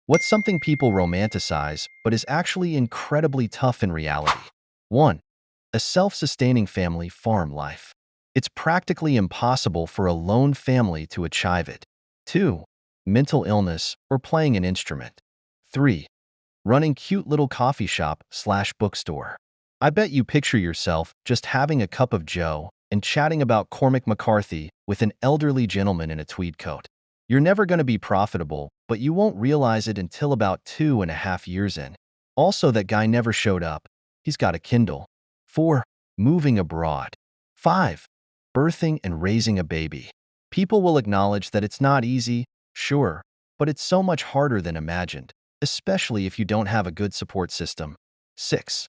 What's something people romanticize but is actually incredibly tough in reality? 1. A self-sustaining family farm life. It's practically impossible for a lone family to achieve it. 2. Mental illness or playing an instrument. 3. Running cute little coffee shop slash bookstore. I bet you picture yourself just having a cup of joe and chatting about Cormac McCarthy with an elderly gentleman in a tweed coat. You're never going to be profitable, but you won't realize it until about 2.5 years in. Also, that guy never showed up. He's got a Kindle. 4. Moving abroad. 5. Birthing and raising a baby. People will acknowledge that it's not easy, sure, but it's so much harder than imagined, especially if you don't have a good support system. 6.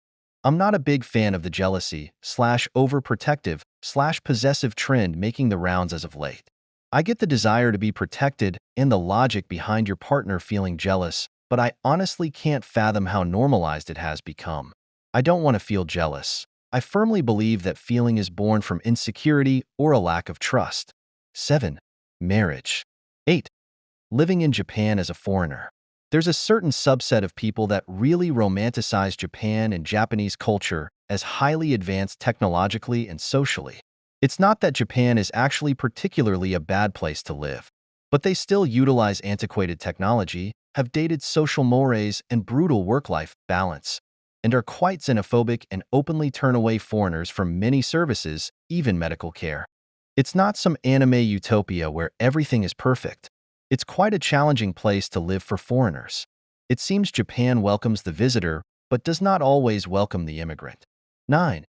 I'm not a big fan of the jealousy slash overprotective slash possessive trend making the rounds as of late. I get the desire to be protected and the logic behind your partner feeling jealous, but I honestly can't fathom how normalized it has become. I don't want to feel jealous. I firmly believe that feeling is born from insecurity or a lack of trust. 7. Marriage. 8. Living in Japan as a foreigner. There's a certain subset of people that really romanticize Japan and Japanese culture as highly advanced technologically and socially. It's not that Japan is actually particularly a bad place to live, but they still utilize antiquated technology, have dated social mores and brutal work-life balance, and are quite xenophobic and openly turn away foreigners from many services, even medical care. It's not some anime utopia where everything is perfect. It's quite a challenging place to live for foreigners. It seems Japan welcomes the visitor, but does not always welcome the immigrant. 9.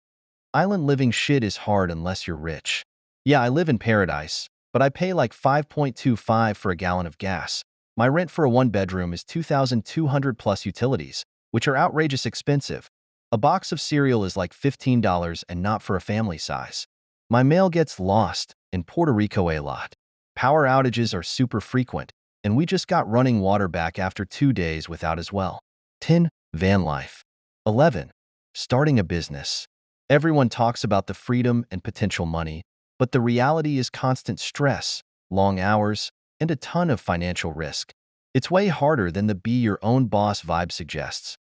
Island living shit is hard unless you're rich. Yeah, I live in paradise, but I pay like 5.25 for a gallon of gas. My rent for a one-bedroom is 2,200 plus utilities, which are outrageous expensive. A box of cereal is like $15 and not for a family size. My mail gets lost in Puerto Rico a lot. Power outages are super frequent, and we just got running water back after 2 days without as well. 10. Van life. 11. Starting a business. Everyone talks about the freedom and potential money, but the reality is constant stress, long hours, and a ton of financial risk. It's way harder than the be your own boss vibe suggests.